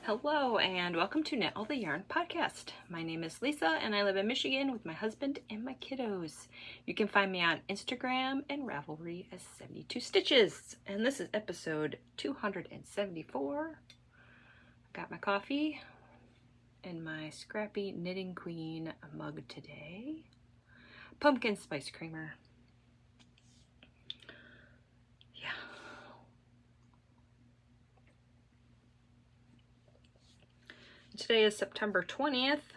Hello and welcome to Knit All the Yarn podcast. My name is Lisa and I live in Michigan with my husband and my kiddos. You can find me on Instagram and Ravelry as 72 Stitches. And this is episode 274. Got my coffee and my Scrappy Knitting Queen mug today. Pumpkin spice creamer. Today is September 20th,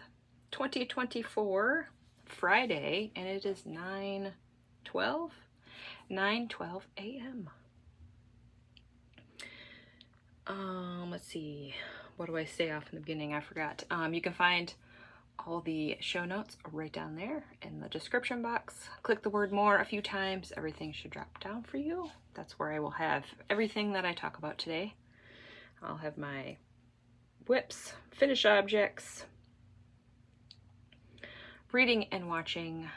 2024, Friday, and it is 9:12 a.m. Let's see, what do I say off in the beginning? I forgot. You can find all the show notes right down there in the description box. Click the word more a few times. Everything should drop down for you. That's where I will have everything that I talk about today. I'll have my whips, finish objects, reading and watching.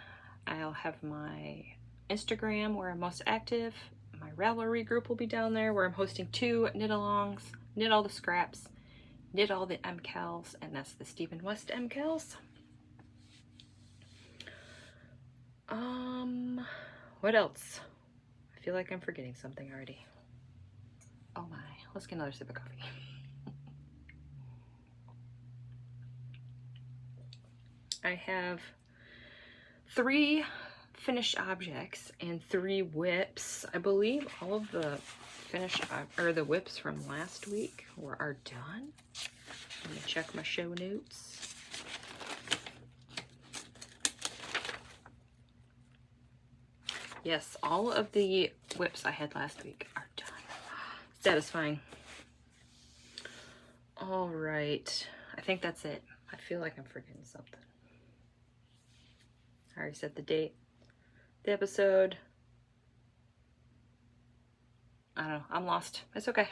I'll have my Instagram where I'm most active. My Ravelry group will be down there where I'm hosting 2 knit-alongs, knit all the scraps, knit all the MKALs, and that's the Stephen West MKALs. What else? I feel like I'm forgetting something already. Oh my, let's get another sip of coffee. I have 3 finished objects and 3 whips. I believe all of the finished or the whips from last week are done. Let me check my show notes. Yes, all of the whips I had last week are done. Satisfying. All right, I think that's it. I feel like I'm forgetting something. I already said the date, the episode. I don't know, I'm lost. It's okay.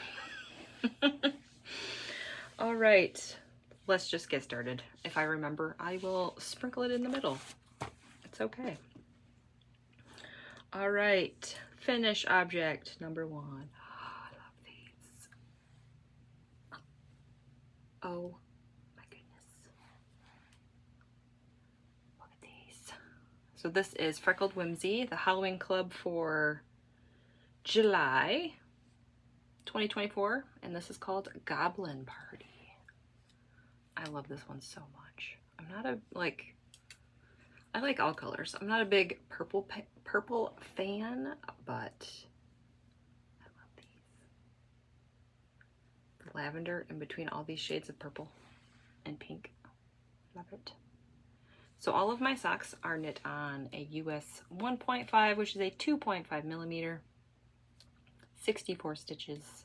All right, let's just get started. If I remember, I will sprinkle it in the middle. It's okay. All right, finish object number 1. Oh, I love these. Oh my goodness. Look at these. So this is Freckled Whimsy, the Halloween Club for July 2024, and this is called Goblin Party. I love this one so much. I'm not a, I like all colors. I'm not a big purple fan, but I love these. The lavender in between all these shades of purple and pink. Love it. So all of my socks are knit on a US 1.5, which is a 2.5 millimeter, 64 stitches.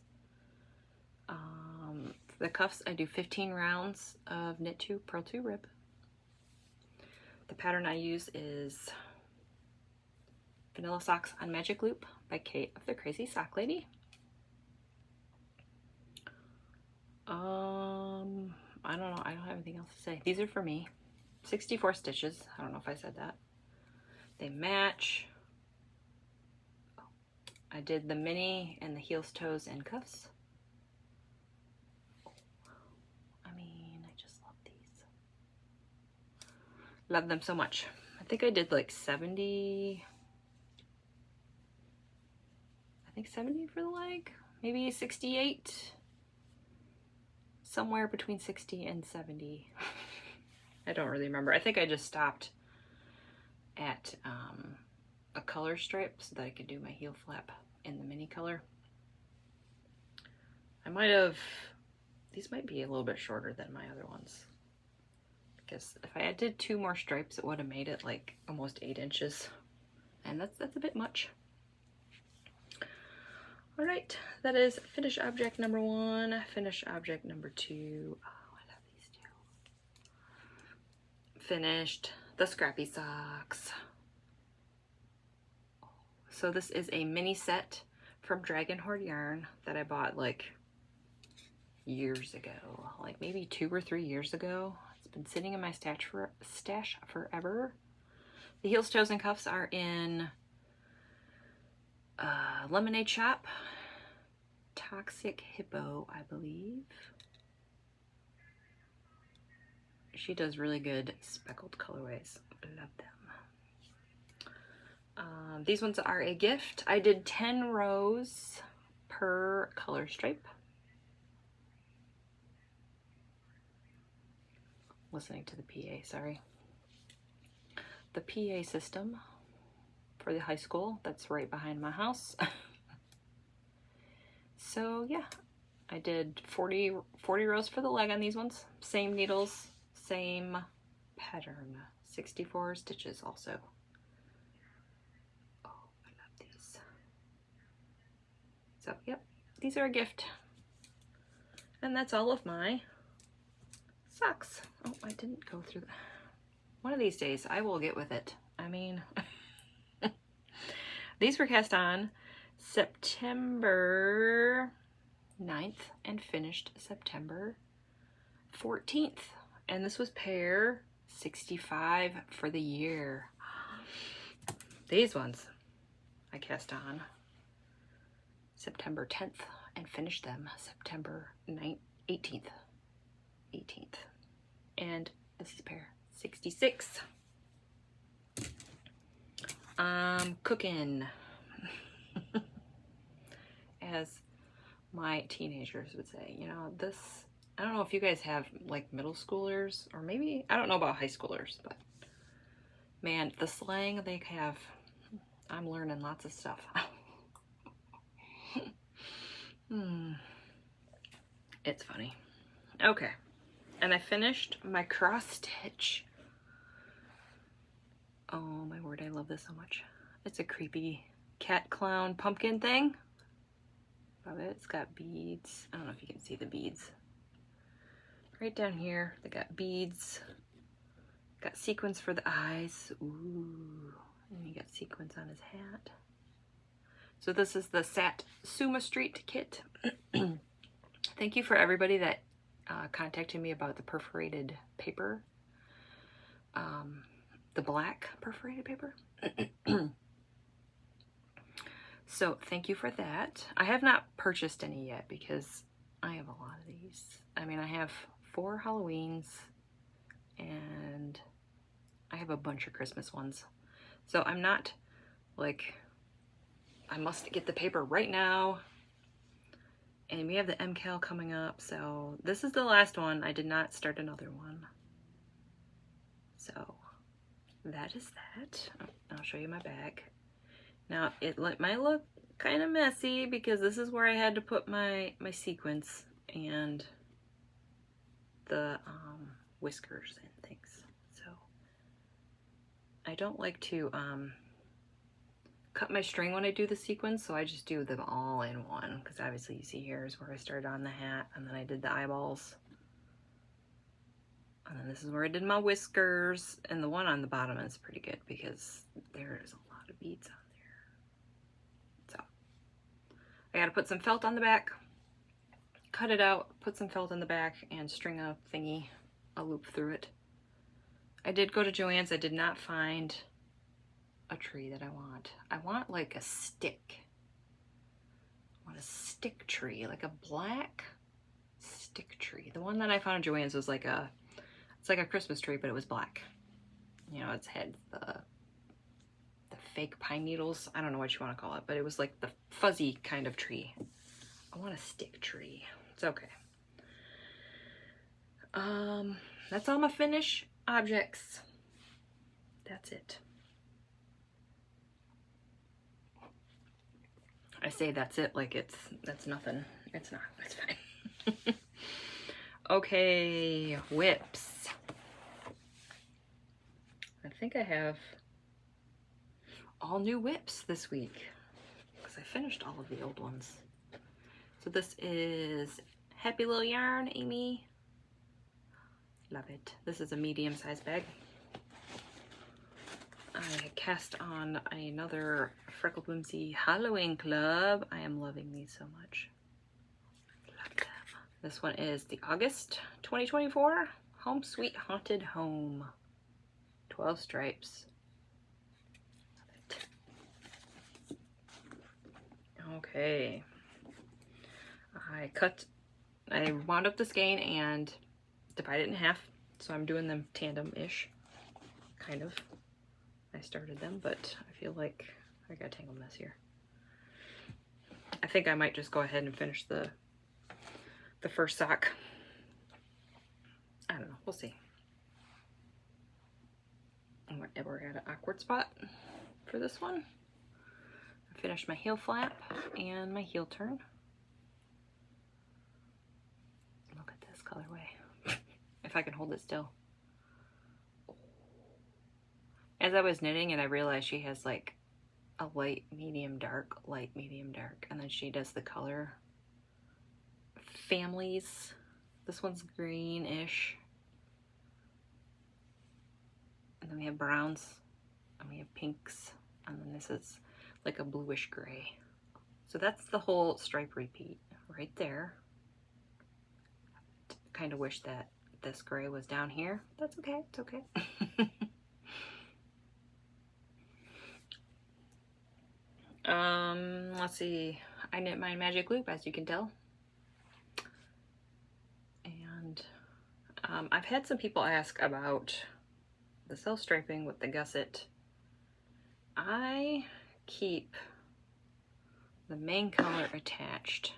For the cuffs, I do 15 rounds of knit 2, purl 2, rib. The pattern I use is Vanilla Socks on Magic Loop by Kate of the Crazy Sock Lady. I don't know, I don't have anything else to say. These are for me. 64 stitches. I don't know if I said that. They match. I did the mini and the heels, toes, and cuffs. I mean, I just love these. Love them so much. I think I did like 70. I think 70 for the leg. Maybe 68. Somewhere between 60 and 70. I don't really remember. I think I just stopped at a color stripe so that I could do my heel flap in the mini color. I might have, these might be a little bit shorter than my other ones, because if I did 2 more stripes, it would have made it like almost 8 inches, and that's a bit much. All right, that is finish object number 1. Finish object number 2. Oh, I love these 2. Finished the Scrappy socks. So this is a mini set from Dragon Horde Yarn that I bought like years ago, like maybe 2 or 3 years ago. It's been sitting in my stash forever. The heels, toes, and cuffs are in Lemonade Shop, Toxic Hippo, I believe. She does really good speckled colorways. I love them. These ones are a gift. I did 10 rows per color stripe. Listening to the PA, sorry. The PA system for the high school that's right behind my house. So yeah, I did 40 rows for the leg on these ones. Same needles, same pattern. 64 stitches also. Oh, I love these. So yep, these are a gift. And that's all of my socks. Oh, I didn't go through that. One of these days I will get with it. I mean, these were cast on September 9th and finished September 14th. And this was pair 65 for the year. These ones I cast on September 10th and finished them September 18th. And this is pair 66. Cooking. As my teenagers would say, you know, this, I don't know if you guys have like middle schoolers, or maybe, I don't know about high schoolers, but man, the slang they have, I'm learning lots of stuff. It's funny. Okay, and I finished my cross stitch. Oh my word, I love this so much. It's a creepy cat clown pumpkin thing. Love it. It's got beads. I don't know if you can see the beads. Right down here, they got beads. Got sequins for the eyes. Ooh. And you got sequins on his hat. So this is the Satsuma Street kit. Thank you for everybody that contacted me about the perforated paper. The black perforated paper. So thank you for that. I have not purchased any yet because I have a lot of these. I mean, I have 4 Halloweens and I have a bunch of Christmas ones. So I'm not like, I must get the paper right now. And we have the MKAL coming up. So this is the last one. I did not start another one. So that is that. I'll show you my bag. Now, it might look kind of messy because this is where I had to put my sequins and the whiskers and things. So, I don't like to cut my string when I do the sequins, so I just do them all in one. Because obviously you see here is where I started on the hat, and then I did the eyeballs. And then this is where I did my whiskers, and the one on the bottom is pretty good because there's a lot of beads on there. So I gotta put some felt on the back, cut it out, put some felt on the back, and string a thingy, a loop through it. I did go to Joann's. I did not find a tree that I want. I want like a stick. I want a stick tree, like a black stick tree. The one that I found at Joann's was like it's like a Christmas tree, but it was black. You know, it's had the fake pine needles. I don't know what you want to call it, but it was like the fuzzy kind of tree. I want a stick tree. It's okay. That's all my finish objects. That's it. I say that's it like that's nothing. It's not. It's fine. Okay, whips. I think I have all new whips this week because I finished all of the old ones. So this is Happy Little Yarn, Amy. Love it. This is a medium-sized bag. I cast on another Freckled Whimsy Halloween Club. I am loving these so much. Love them. This one is the August 2024 Home Sweet Haunted Home. 12 stripes. Love it. Okay. I wound up the skein and divided it in half So I'm doing them tandem-ish, kind of. I started them, but I feel like I gotta tangle them this year. I think I might just go ahead and finish the first sock. I don't know, we'll see. We're at an awkward spot for this one. I finished my heel flap and my heel turn. Look at this colorway. If I can hold it still. As I was knitting and I realized she has like a light, medium, dark, light, medium, dark, and then she does the color families. This one's greenish. And then we have browns, and we have pinks, and then this is like a bluish gray. So that's the whole stripe repeat right there. Kind of wish that this gray was down here. That's okay, it's okay. Let's see. I knit my magic loop, as you can tell. And I've had some people ask about the self-striping with the gusset. I keep the main color attached.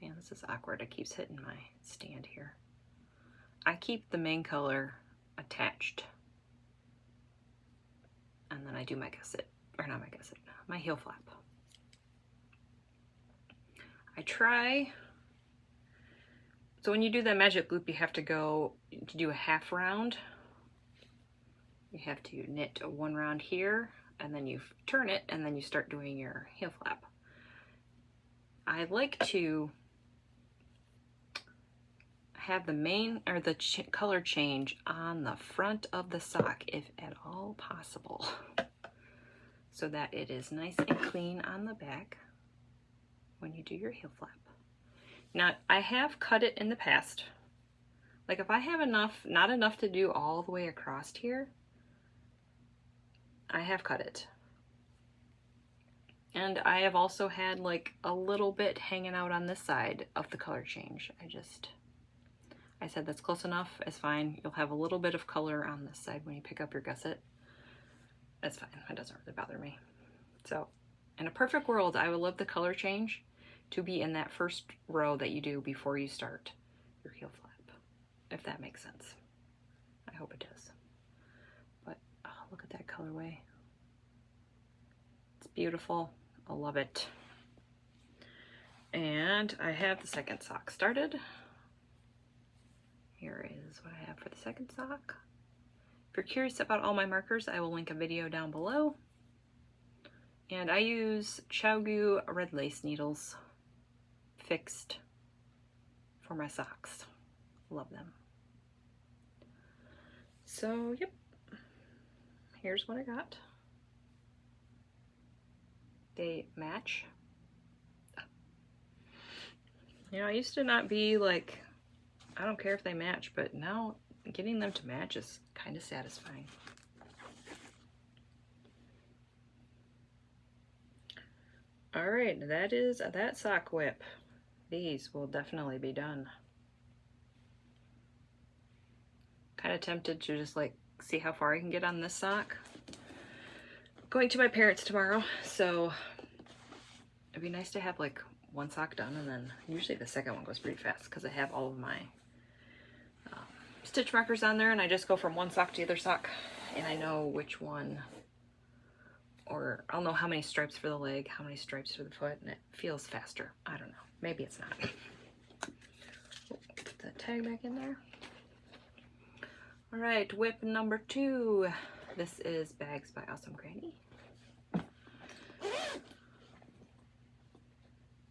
Man, this is awkward. It keeps hitting my stand here. I keep the main color attached. And then I do my gusset, or not my gusset, my heel flap. I try, so when you do that magic loop, you have to go to do a half round. You have to knit a 1 round here, and then you turn it, and then you start doing your heel flap. I like to have the main or the color change on the front of the sock, if at all possible, so that it is nice and clean on the back when you do your heel flap. Now, I have cut it in the past. Like if I have not enough to do all the way across here, I have cut it. And I have also had like a little bit hanging out on this side of the color change. I said that's close enough, it's fine. You'll have a little bit of color on this side when you pick up your gusset. That's fine, it doesn't really bother me. So, in a perfect world, I would love the color change to be in that first row that you do before you start your heel flap, if that makes sense. I hope it does. But, oh, look at that colorway. It's beautiful, I love it. And I have the second sock started. Here is what I have for the second sock. If you're curious about all my markers, I will link a video down below. And I use Chiaogoo red lace needles fixed for my socks. Love them. So, yep. Here's what I got. They match. You know, I used to not be like, I don't care if they match, but now getting them to match is kind of satisfying. All right, that is that sock whip. These will definitely be done. Kind of tempted to just like see how far I can get on this sock. Going to my parents tomorrow, so it'd be nice to have like one sock done, and then usually the second one goes pretty fast because I have all of my stitch markers on there, and I just go from one sock to the other sock, and I know which one, or I'll know how many stripes for the leg, how many stripes for the foot, and it feels faster. I don't know. Maybe it's not. Put the tag back in there. All right, whip number 2. This is Bags by Awesome Granny.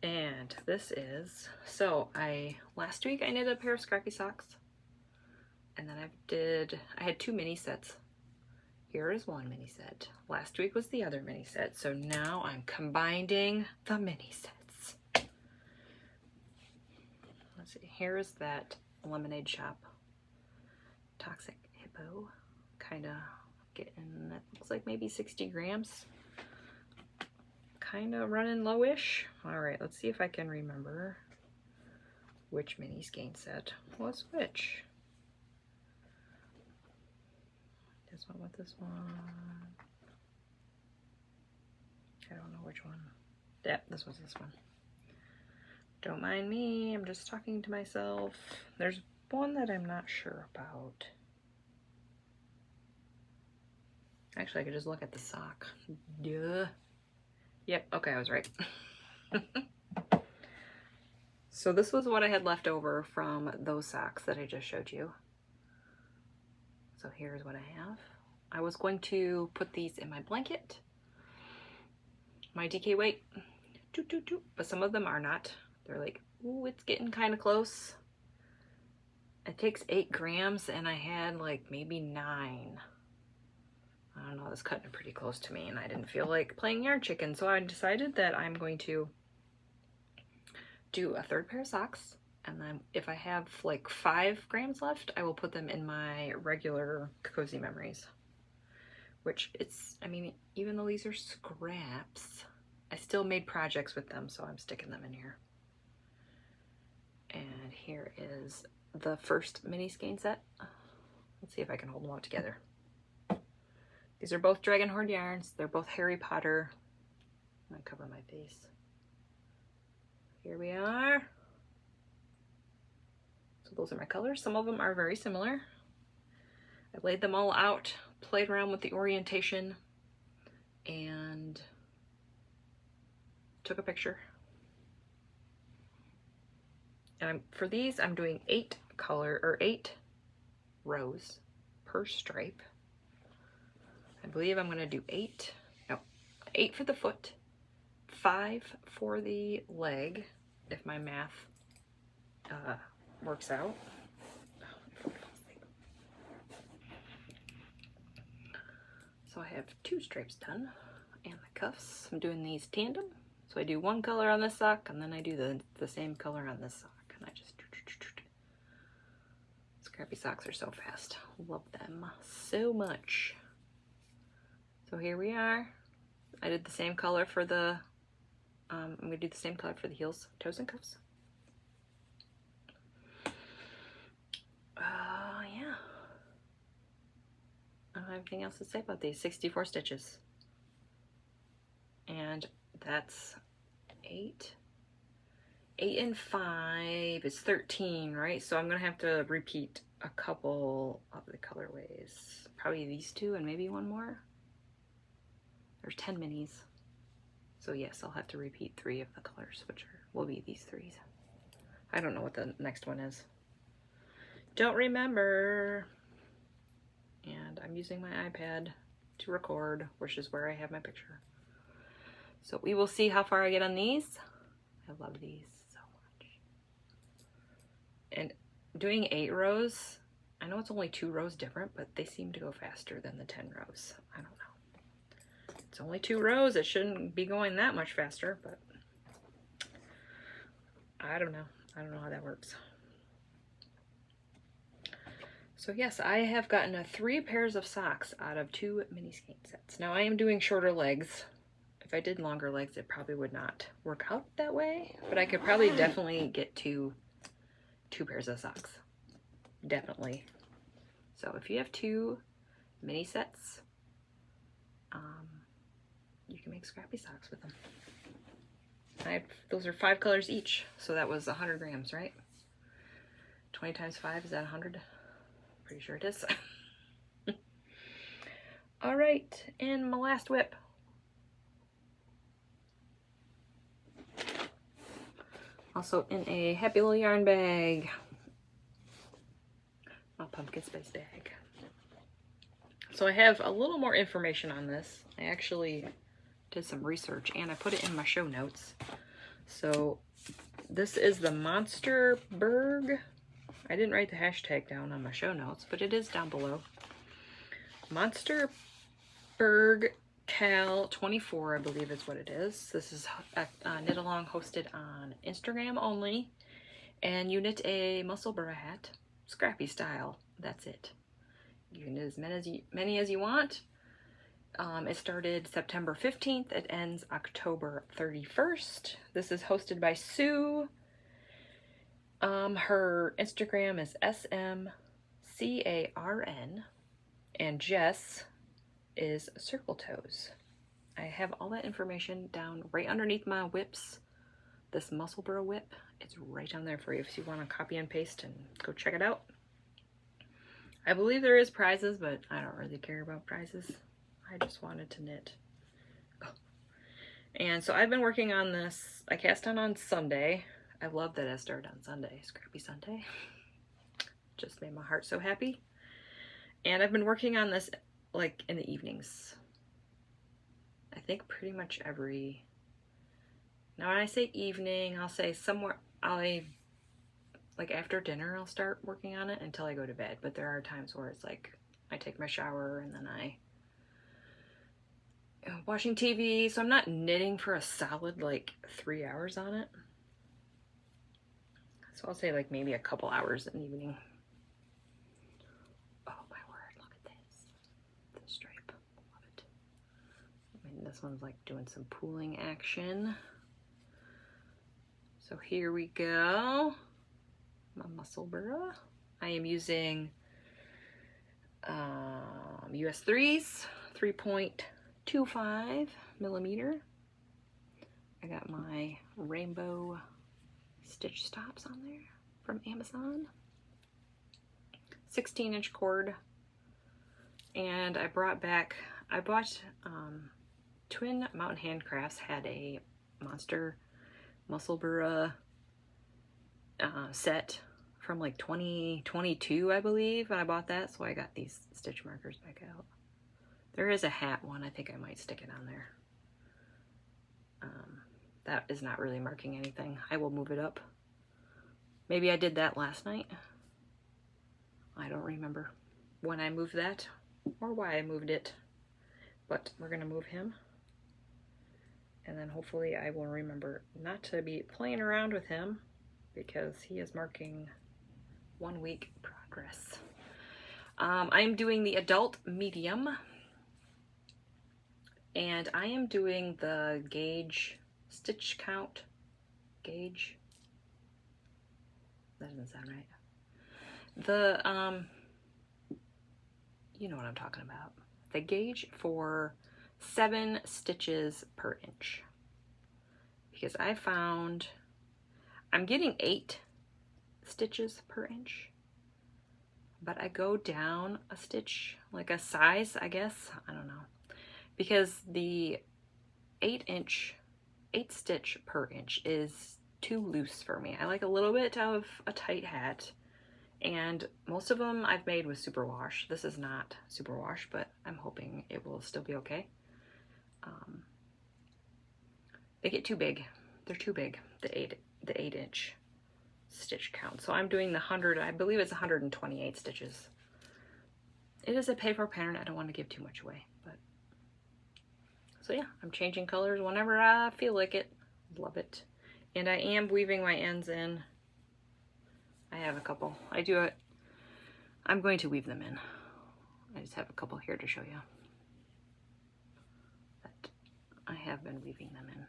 And this is, so last week I knit a pair of Scrappy socks, and then I had 2 mini sets. Here is one mini set. Last week was the other mini set, so now I'm combining the mini sets. Let's see, here is that Lemonade Shop Toxic Hippo, kind of getting, that looks like maybe 60 grams. Kind of running lowish. All right, let's see if I can remember which mini skein set was which. this one with this one. I don't know which one. Yeah, this was this one. Don't mind me, I'm just talking to myself. There's one that I'm not sure about. Actually, I could just look at the sock. Duh. Yep, okay, I was right. So this was what I had left over from those socks that I just showed you. So here's what I have. I was going to put these in my blanket, my DK weight, but some of them are not. They're like, ooh, it's getting kind of close. It takes 8 grams and I had like maybe 9. I don't know, it's cutting pretty close to me and I didn't feel like playing yarn chicken. So I decided that I'm going to do a 3rd pair of socks. And then if I have like 5 grams left, I will put them in my regular Cozy Memories. Which it's, I mean, even though these are scraps, I still made projects with them, so I'm sticking them in here. And here is the first mini skein set. Let's see if I can hold them all together. These are both Dragonhorn yarns. They're both Harry Potter. I'm gonna cover my face. Here we are. So those are my colors. Some of them are very similar. I laid them all out, played around with the orientation, and took a picture. And for these, I'm doing 8 rows per stripe. I believe I'm gonna do 8 for the foot, 5 for the leg, if my math works out. So I have 2 stripes done, and the cuffs. I'm doing these tandem. So I do 1 color on this sock, and then I do the same color on this sock. And I just... Scrappy socks are so fast. Love them so much. So here we are. I did the same color for the... I'm going to do the same color for the heels, toes, and cuffs. Yeah. I don't have anything else to say about these. 64 stitches. And that's 8 and 5 is 13, right? So I'm gonna have to repeat a couple of the colorways. Probably these 2 and maybe 1 more. There's 10 minis. So yes, I'll have to repeat 3 of the colors, which will be these 3s. I don't know what the next one is. Don't remember. And I'm using my iPad to record, which is where I have my picture. So we will see how far I get on these. I love these so much. And doing 8 rows, I know it's only 2 rows different, but they seem to go faster than the 10 rows. I don't know. It's only 2 rows. It shouldn't be going that much faster, but I don't know. I don't know how that works. So yes, I have gotten 3 pairs of socks out of 2 mini skein sets. Now I am doing shorter legs. If I did longer legs, it probably would not work out that way, but I could probably definitely get to 2 pairs of socks. Definitely. So if you have 2 mini sets, you can make scrappy socks with them. Those are 5 colors each, so that was 100 grams, right? 20 times 5, is that 100? Pretty sure it is. All right, and my last whip. Also in a happy little yarn bag. My pumpkin spice bag. So I have a little more information on this. I actually did some research and I put it in my show notes. So this is the Monsterberg. I didn't write the hashtag down on my show notes, but it is down below. Monsterbergh Kal 24, I believe is what it is. This is a knit along hosted on Instagram only. And you knit a Musselburgh hat, scrappy style. That's it. You can knit as many as you want. It started September 15th. It ends October 31st. This is hosted by Sue. Her Instagram is SMCARN. And Jess is Circle Toes. I have all that information down right underneath my whips. This Musselburgh whip, it's right down there for you if you want to copy and paste and go check it out. I believe there is prizes, but I don't really care about prizes. I just wanted to knit. Oh. And so I've been working on this. I cast on Sunday. I love that I started on Sunday. Scrappy Sunday. Just made my heart so happy. And I've been working on this like in the evenings. I think pretty much every... Now when I say evening, I'll say somewhere... Like after dinner, I'll start working on it until I go to bed. But there are times where it's like I take my shower and then watching TV. So I'm not knitting for a solid like 3 hours on it. So I'll say like maybe a couple hours in the evening. Oh my word, look at this. The stripe. Love it. I mean, this one's like doing some pooling action. So here we go. My Musselburgh. I am using US 3s, 3.25 millimeter. I got my rainbow stitch stops on there from Amazon. 16-inch cord. And I bought Twin Mountain Handcrafts had a monster Musselburgh set from like 2022, I believe, and I bought that, so I got these stitch markers back out. There is a hat one. I think I might stick it on there. That is not really marking anything. I will move it up. Maybe I did that last night. I don't remember when I moved that or why I moved it, but we're gonna move him. And then hopefully I will remember not to be playing around with him because he is marking 1 week progress. I'm doing the adult medium, and I am doing the gauge stitch count. Gauge? That doesn't sound right. The, you know what I'm talking about. The gauge for 7 stitches per inch. Because I found I'm getting 8 stitches per inch, but I go down a stitch, like a size, I guess. I don't know. Because the 8 stitch per inch is too loose for me. I like a little bit of a tight hat, and most of them I've made with superwash. This is not superwash, but I'm hoping it will still be okay. They get too big. They're too big, the 8 inch stitch count. So I'm doing the 100, I believe it's 128 stitches. It is a paper pattern. I don't want to give too much away, but so yeah, I'm changing colors whenever I feel like it. Love it. And I am weaving my ends in. I have a couple. I'm going to weave them in. I just have a couple here to show you. But I have been weaving them in.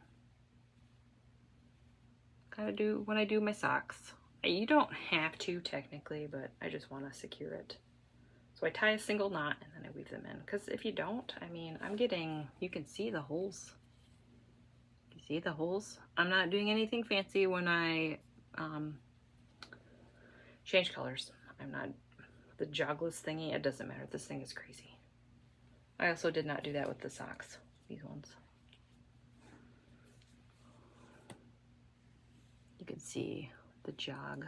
Kind of do when I do my socks. You don't have to technically, but I just want to secure it. So I tie a single knot and then I weave them in. Because if you don't, I mean, you can see the holes. You see the holes? I'm not doing anything fancy when I change colors. I'm not the jogless thingy. It doesn't matter. This thing is crazy. I also did not do that with the socks. These ones. You can see the jog.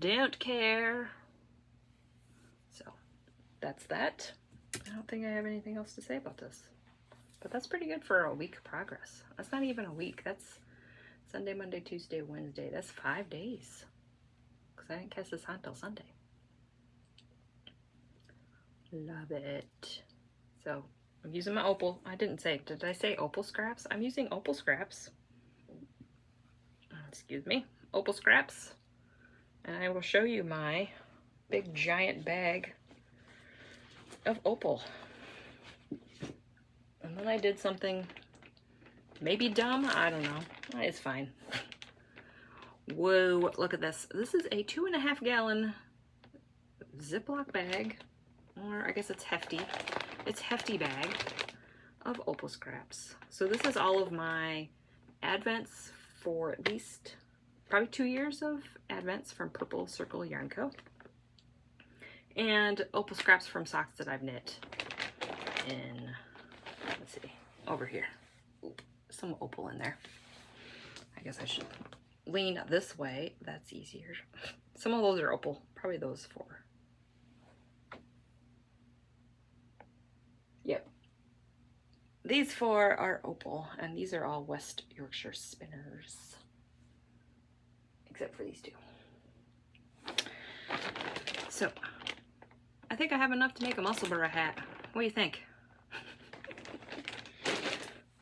Don't care. So that's that. I don't think I have anything else to say about this. But that's pretty good for a week progress. That's not even a week. That's Sunday, Monday, Tuesday, Wednesday. That's 5 days. Because I didn't cast this on till Sunday. Love it. So I'm using my Opal. Did I say Opal scraps? I'm using Opal scraps. Excuse me, Opal scraps, and I will show you my big giant bag of Opal. And then I did something maybe dumb, I don't know, it's fine. Whoa, look at this. This is a 2.5 gallon Ziploc bag or I guess it's hefty. It's hefty bag of Opal scraps. So this is all of my advents for at least probably 2 years of advents from Purple Circle Yarn Co. And Opal scraps from socks that I've knit in, let's see, over here. Oop, some Opal in there. I guess I should lean this way. That's easier. Some of those are Opal. Probably those 4. Yep. These 4 are Opal, and these are all West Yorkshire spinners. Except for these 2. So, I think I have enough to make a Musselburgh hat. What do you think?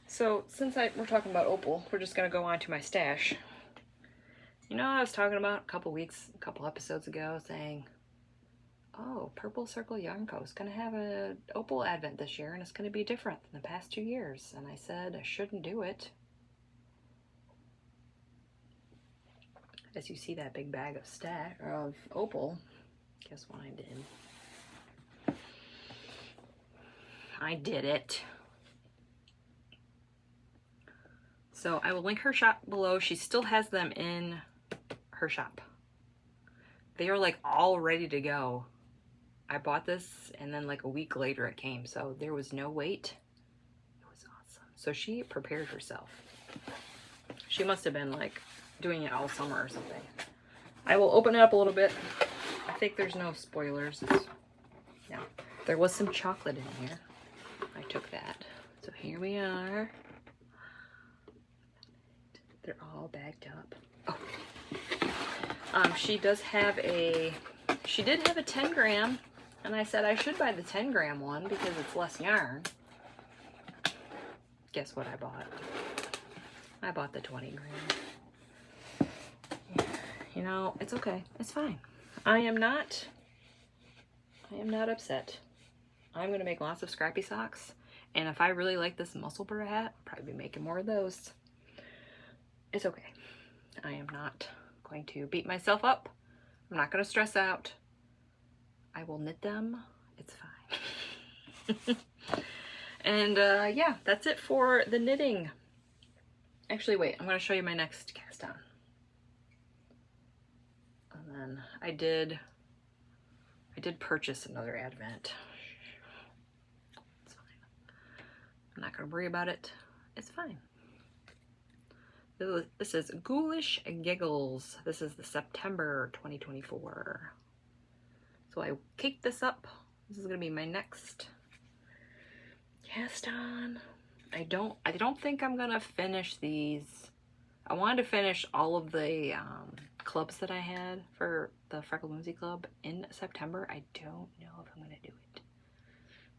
So, since we're talking about Opal, we're just going to go on to my stash. You know, I was talking about a couple episodes ago, saying, oh, Purple Circle Yarn Co. is going to have an Opal advent this year, and it's going to be different than the past 2 years. And I said I shouldn't do it. As you see that big bag of Opal, guess what I did? I did it. So I will link her shop below. She still has them in her shop. They are like all ready to go. I bought this and then like a week later it came, so there was no wait. It was awesome. So she prepared herself. She must have been like doing it all summer or something. I will open it up a little bit. I think there's no spoilers. No. There was some chocolate in here. I took that. So here we are. They're all bagged up. Oh. She did have a 10 gram, and I said I should buy the 10 gram one because it's less yarn. Guess what I bought? I bought the 20 gram. You know, it's okay. It's fine. I am not upset. I'm going to make lots of scrappy socks, and if I really like this Musselburgh hat, I'll probably be making more of those. It's okay. I am not going to beat myself up. I'm not going to stress out. I will knit them. It's fine. And yeah, that's it for the knitting. Actually, wait, I'm going to show you my next cast on. And then I did purchase another advent. It's fine. I'm not going to worry about it. It's fine. This is Ghoulish Giggles. This is the September 2024. So I caked this up. This is gonna be my next cast on. I don't think I'm gonna finish these. I wanted to finish all of the clubs that I had for the Freckled Whimsy Club in September. I don't know if I'm gonna do it.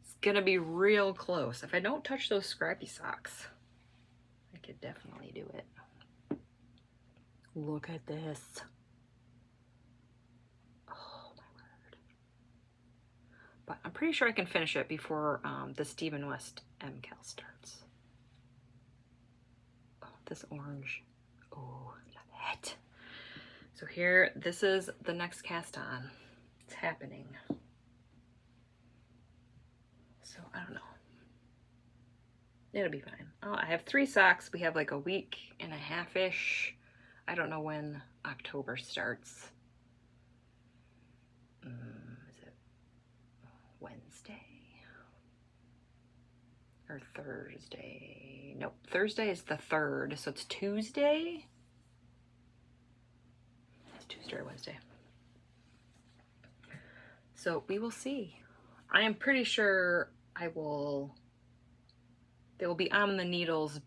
It's gonna be real close. If I don't touch those scrappy socks, I could definitely do it. Look at this. Oh my word. But I'm pretty sure I can finish it before the Stephen West MKAL starts. Oh, this orange. Oh, love it. So here, this is the next cast on. It's happening. So I don't know. It'll be fine. Oh, I have 3 socks. We have like a week and a half-ish. I don't know when October starts. Is it Wednesday? Or Thursday? Nope, Thursday is the 3rd, so it's Tuesday? It's Tuesday or Wednesday. So we will see. I am pretty sure they will be on the needles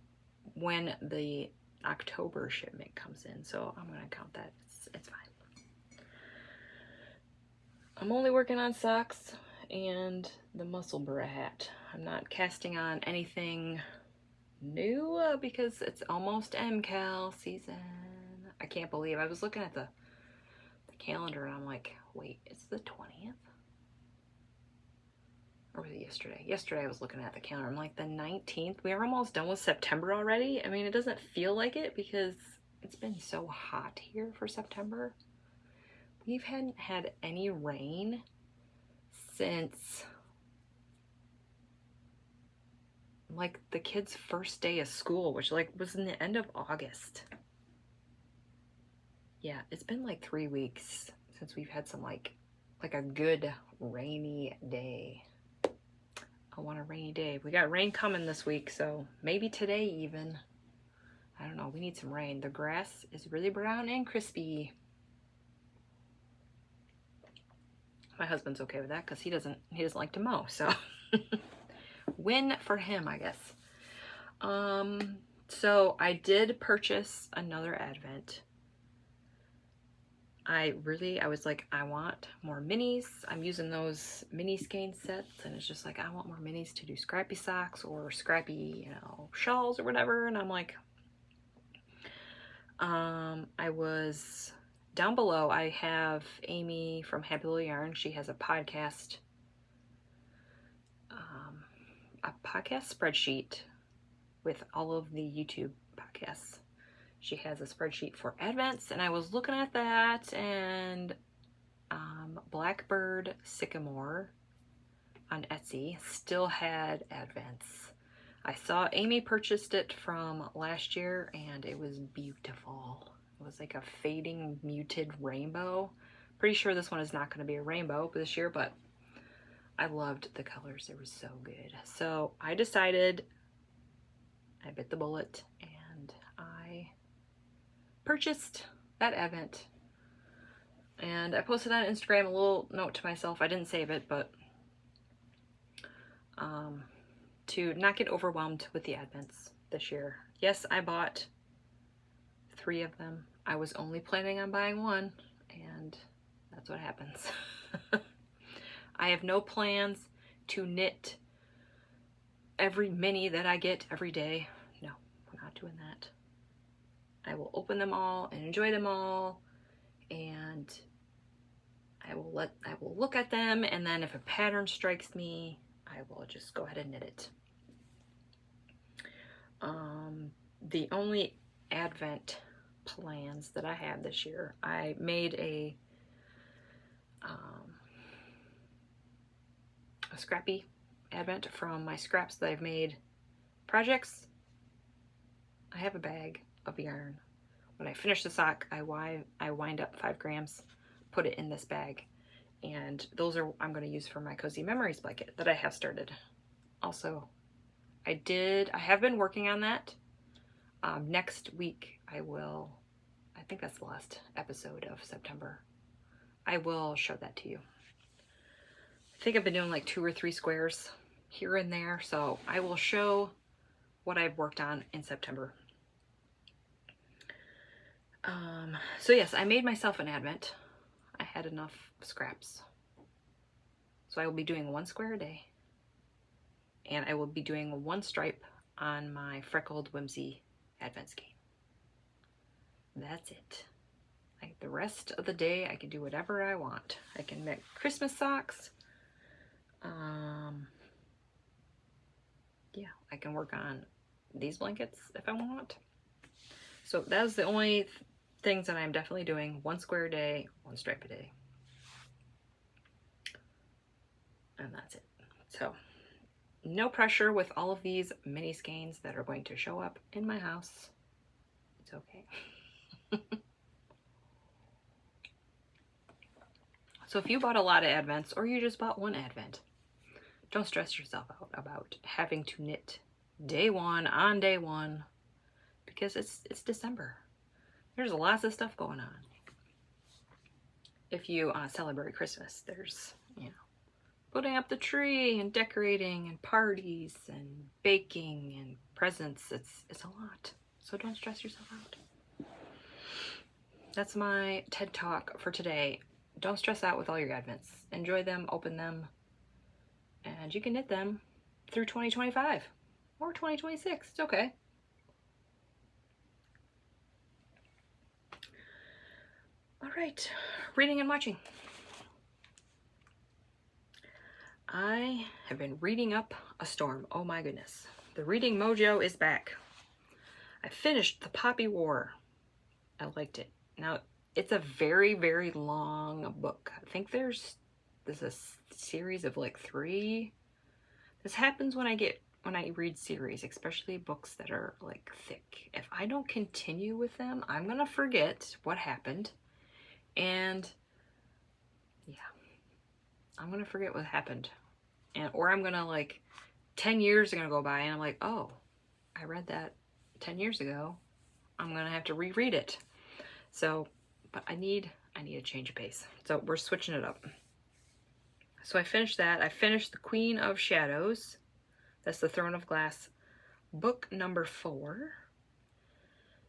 when the October shipment comes in, so I'm gonna count that. It's fine. I'm only working on socks and the Musselburgh hat. I'm not casting on anything new because it's almost MKAL season. I can't believe I was looking at the calendar and I'm like, wait, it's the 20th? Or was it yesterday? Yesterday I was looking at the calendar. I'm like, the 19th? We are almost done with September already? I mean, it doesn't feel like it because it's been so hot here for September. We hadn't had any rain since like the kids' first day of school, which like was in the end of August. Yeah, it's been like 3 weeks since we've had some like a good rainy day. I want a rainy day. We got rain coming this week, so maybe today even. I don't know, we need some rain. The grass is really brown and crispy. My husband's okay with that because he doesn't like to mow, so win for him, I guess. So I did purchase another Advent. I was like, I want more minis. I'm using those mini skein sets, and it's just like, I want more minis to do scrappy socks or scrappy, shawls or whatever. And I'm like, I was down below. I have Amy from Happy Little Yarn. She has a podcast spreadsheet with all of the YouTube podcasts. She has a spreadsheet for Advents, and I was looking at that, and Blackbird Sycamore on Etsy still had Advents. I saw Amy purchased it from last year, and it was beautiful. It was like a fading muted rainbow. Pretty sure this one is not going to be a rainbow this year, but I loved the colors. They were so good. So I decided, I bit the bullet, and I purchased that Advent. And I posted on Instagram a little note to myself. I didn't save it, but to not get overwhelmed with the Advents this year. Yes, I bought 3 of them. I was only planning on buying 1, and that's what happens. I have no plans to knit every mini that I get every day. No, we're not doing that. I will open them all and enjoy them all, and I will look at them, and then if a pattern strikes me, I will just go ahead and knit it. The only Advent plans that I have this year, I made a scrappy Advent from my scraps that I've made projects. I have a bag of yarn. When I finish the sock, I wind up 5 grams, put it in this bag, and those are I'm going to use for my Cozy Memories blanket that I have started. Also, I have been working on that. Next week I think that's the last episode of September. I will show that to you. I think I've been doing like 2 or 3 squares here and there, so I will show what I've worked on in September. So yes, I made myself an Advent. I had enough scraps. So I will be doing 1 square a day. And I will be doing 1 stripe on my Freckled Whimsy Advent skein. That's it. Like the rest of the day, I can do whatever I want. I can make Christmas socks. Yeah, I can work on these blankets if I want. So that's the only things that I'm definitely doing. 1 square a day, 1 stripe a day. And that's it. So no pressure with all of these mini skeins that are going to show up in my house. It's okay. So if you bought a lot of Advents, or you just bought 1 Advent, don't stress yourself out about having to knit day 1 on day 1, because it's December. There's lots of stuff going on. If you celebrate Christmas, there's, putting up the tree and decorating and parties and baking and presents. It's a lot. So don't stress yourself out. That's my TED Talk for today. Don't stress out with all your Advents. Enjoy them, open them, and you can knit them through 2025 or 2026. It's okay. All right, reading and watching. I have been reading up a storm. Oh my goodness. The reading mojo is back. I finished The Poppy War. I liked it. Now, it's a very, very long book. I think there's There's a series of like 3. This happens when I read series, especially books that are like thick. If I don't continue with them, I'm gonna forget what happened. And yeah, I'm gonna forget what happened. Or I'm gonna, like, 10 years are gonna go by and I'm like, oh, I read that 10 years ago. I'm gonna have to reread it. So, but I need a change of pace. So we're switching it up. So I finished that. I finished The Queen of Shadows. That's the Throne of Glass, book number 4.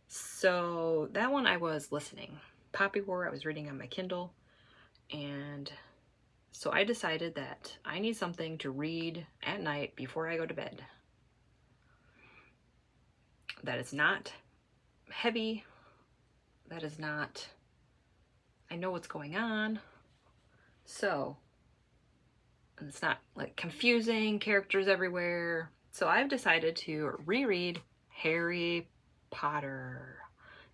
So that one I was listening. Poppy War I was reading on my Kindle. And so I decided that I need something to read at night before I go to bed. That is not heavy. That is not, I know what's going on. So, and it's not like confusing, characters everywhere. So I've decided to reread Harry Potter.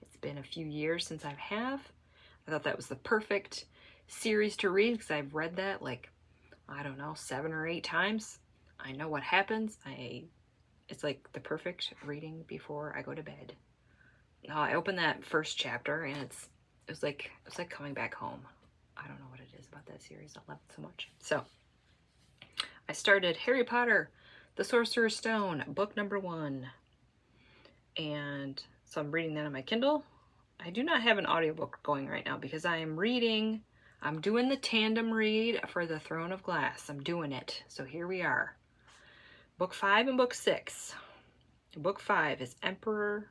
It's been a few years since I have. I thought that was the perfect series to read because I've read that like, I don't know, 7 or 8 times. I know what happens. It's like the perfect reading before I go to bed. I opened that first chapter and it was like coming back home. I don't know what it is about that series. I love it so much. So I started Harry Potter, The Sorcerer's Stone, book number 1. And so I'm reading that on my Kindle. I do not have an audiobook going right now because I'm doing the tandem read for The Throne of Glass. I'm doing it. So here we are. Book 5 and book 6. Book 5 is Empire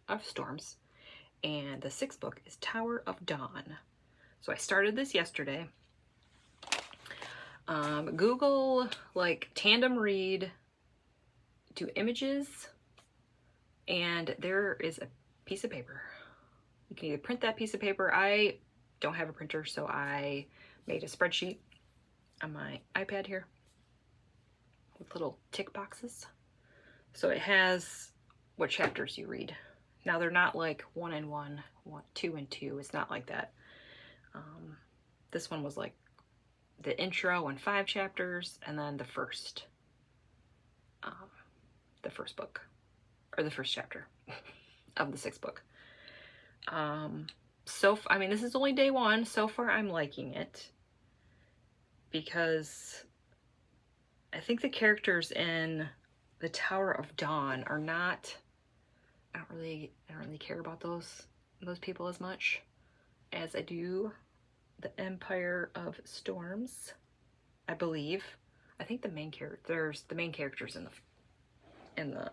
of Storms. And the 6th book is Tower of Dawn. So I started this yesterday. Google like tandem read, do images, and there is a piece of paper. You can either print that piece of paper. I don't have a printer, so I made a spreadsheet on my iPad here with little tick boxes. So it has what chapters you read. Now they're not like 1 and 1, 2 and 2. It's not like that. This one was like the intro and 5 chapters, and then the first book, or the first chapter of the 6th book. I mean, this is only day 1. So far, I'm liking it because I think the characters in the Tower of Dawn are not. I don't really care about those people as much as I do the Empire of Storms. I believe. I think the main characters in the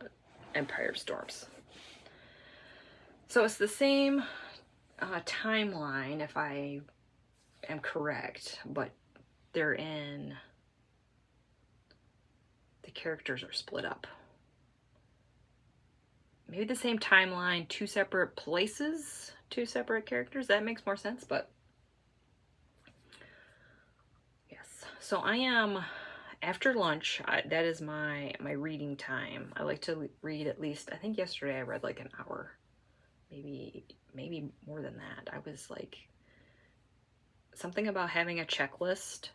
Empire of Storms. So it's the same timeline, if I am correct, but the characters are split up. Maybe the same timeline, 2 separate places, 2 separate characters. That makes more sense, but yes. So I am, after lunch, that is my reading time. I like to read at least, I think yesterday I read like an hour. Maybe more than that. I was like, something about having a checklist,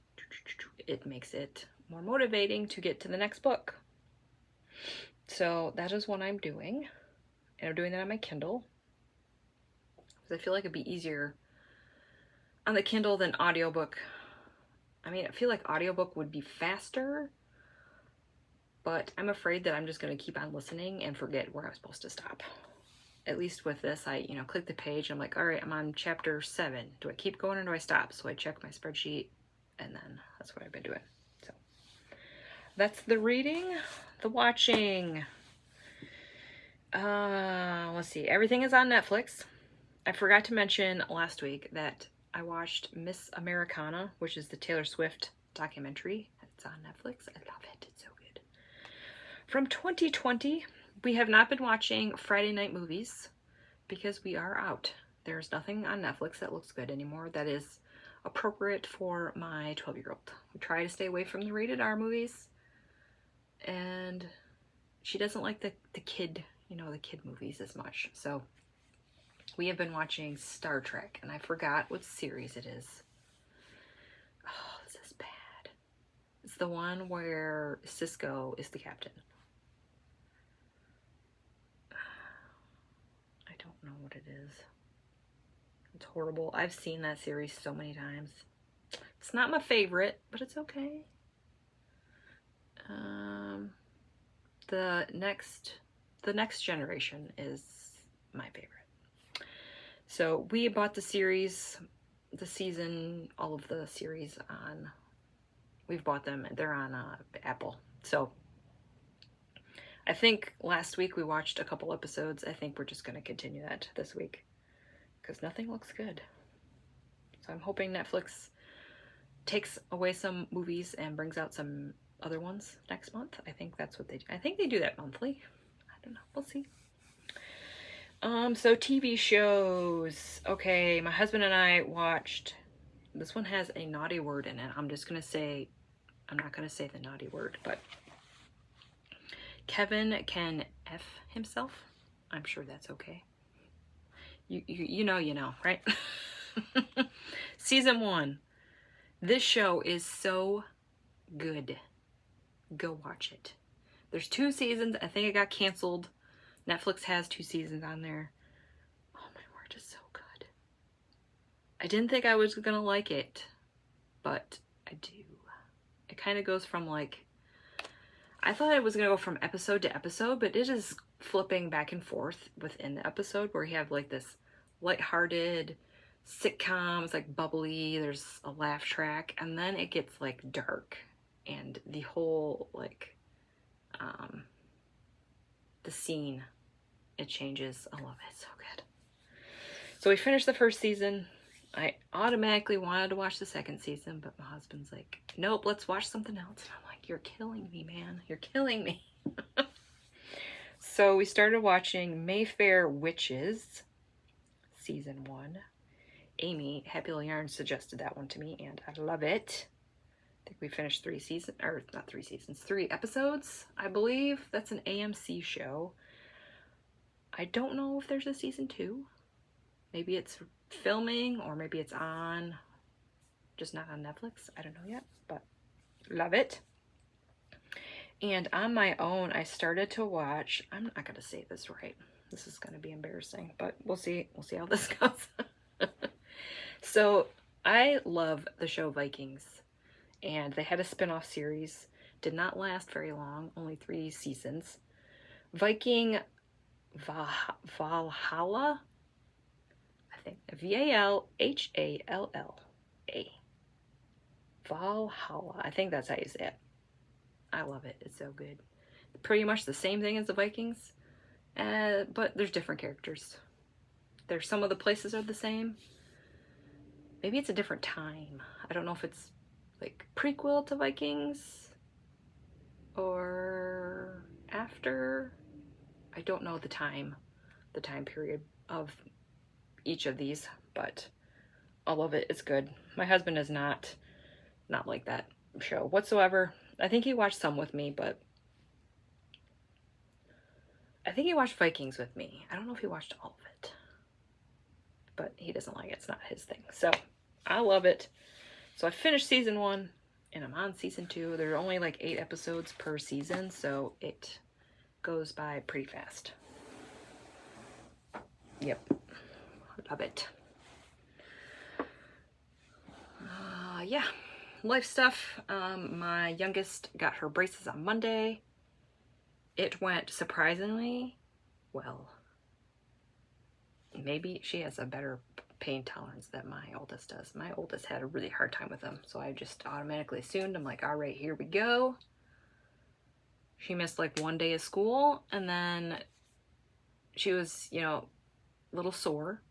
it makes it more motivating to get to the next book. So that is what I'm doing. And I'm doing that on my Kindle. Because I feel like it'd be easier on the Kindle than audiobook. I mean, I feel like audiobook would be faster, but I'm afraid that I'm just going to keep on listening and forget where I'm supposed to stop. At least with this, I click the page. I'm like, all right, I'm on chapter 7. Do I keep going or do I stop? So I check my spreadsheet, and then that's what I've been doing. So that's the reading. The watching. Let's see. Everything is on Netflix. I forgot to mention last week that I watched Miss Americana, which is the Taylor Swift documentary. It's on Netflix. I love it. It's so good. From 2020. We have not been watching Friday night movies because we are out. There's nothing on Netflix that looks good anymore that is appropriate for my 12-year-old. We try to stay away from the rated R movies, and she doesn't like the kid movies as much. So we have been watching Star Trek, and I forgot what series it is. It's the one where Cisco is the captain. I don't know what it is. It's horrible. I've seen that series so many times. It's not my favorite, but it's okay. The next generation is my favorite. So we bought the series, the season, all of the series on. We've bought them. They're on Apple. So I think last week we watched a couple episodes. I think we're just going to continue that this week because nothing looks good. So I'm hoping Netflix takes away some movies and brings out some other ones next month. I think that's what they do. I think they do that monthly. I don't know. We'll see. So TV shows. Okay, my husband and I watched. This one has a naughty word in it. I'm not gonna say the naughty word, but Kevin can F himself. I'm sure that's okay. You know, right? Season 1. This show is so good. Go watch it. There's 2 seasons. I think it got canceled. Netflix has 2 seasons on there. Oh my word, it's so good. I didn't think I was gonna like it, but I do. It kind of goes from like, I thought it was gonna go from episode to episode, but it is flipping back and forth within the episode where you have like this lighthearted sitcom. It's like bubbly, there's a laugh track, and then it gets like dark, and the whole like the scene, it changes. I love it. So good. So we finished the first season. I automatically wanted to watch the second season, but my husband's like, nope, let's watch something else. And I'm like, you're killing me, man. You're killing me. So we started watching Mayfair Witches, season 1. Amy, Happy Little Yarn, suggested that one to me, and I love it. I think we finished 3 episodes, I believe. That's an AMC show. I don't know if there's a season 2. Maybe it's filming, or maybe it's on, just not on Netflix. I don't know yet, but love it. And on my own, I started to watch, I'm not going to say this right. This is going to be embarrassing, but we'll see. We'll see how this goes. So I love the show Vikings, and they had a spin-off series. Did not last very long, only 3 seasons. Viking Valhalla, I think, Valhalla. Valhalla, I think that's how you say it. I love it. It's so good. Pretty much the same thing as the Vikings, but there's different characters. There's some of the places are the same. Maybe it's a different time. I don't know if it's like prequel to Vikings or after. I don't know the time period of each of these, but all of it is good. My husband is not like that show whatsoever. I think he watched some with me, but I think he watched Vikings with me. I don't know if he watched all of it, but he doesn't like it. It's not his thing. So I love it. So I finished season 1 and I'm on season 2. There are only like 8 episodes per season, so it goes by pretty fast. Yep. Love it. Yeah. Life stuff. My youngest got her braces on Monday. It went surprisingly well. Maybe she has a better pain tolerance than my oldest does. My oldest had a really hard time with them, so I just automatically assumed, I'm like, all right, here we go. She missed like 1 day of school, and then she was, you know, a little sore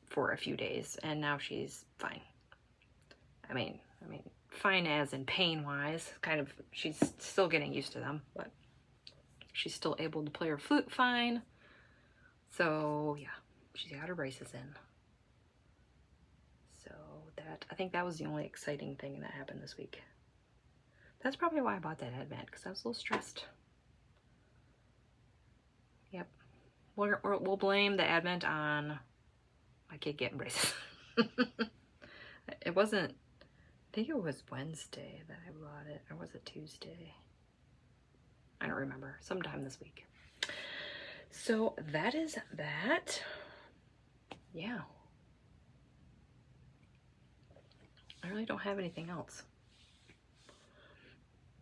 for a few days, and now she's fine. I mean, fine as in pain-wise. Kind of, she's still getting used to them, but she's still able to play her flute fine. So, yeah, she's got her braces in. So, I think that was the only exciting thing that happened this week. That's probably why I bought that headband, because I was a little stressed. Yep. We'll blame the advent on my kid getting braces. It wasn't I think it was Wednesday that I bought it, or was it Tuesday? I don't remember. Sometime this week. So that is that. Yeah. I really don't have anything else.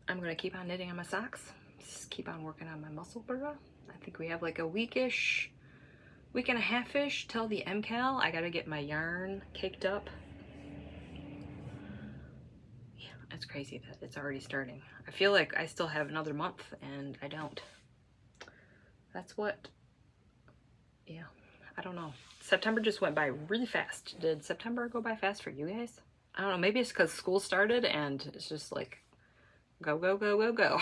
I'm going to keep on knitting on my socks. Just keep on working on my Musselburgh. I think we have like a week and a half-ish till the MKAL. I got to get my yarn caked up. Yeah, it's crazy that it's already starting. I feel like I still have another month and I don't. That's what, yeah, I don't know. September just went by really fast. Did September go by fast for you guys? I don't know, maybe it's because school started and it's just like, go, go, go, go, go.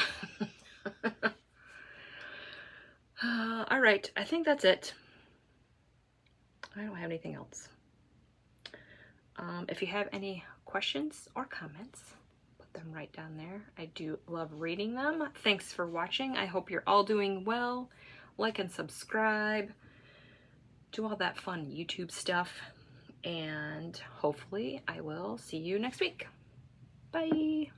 All right, I think that's it. I don't have anything else. If you have any questions or comments, put them right down there. I do love reading them. Thanks for watching. I hope you're all doing well. Like and subscribe. Do all that fun YouTube stuff. And hopefully I will see you next week. Bye.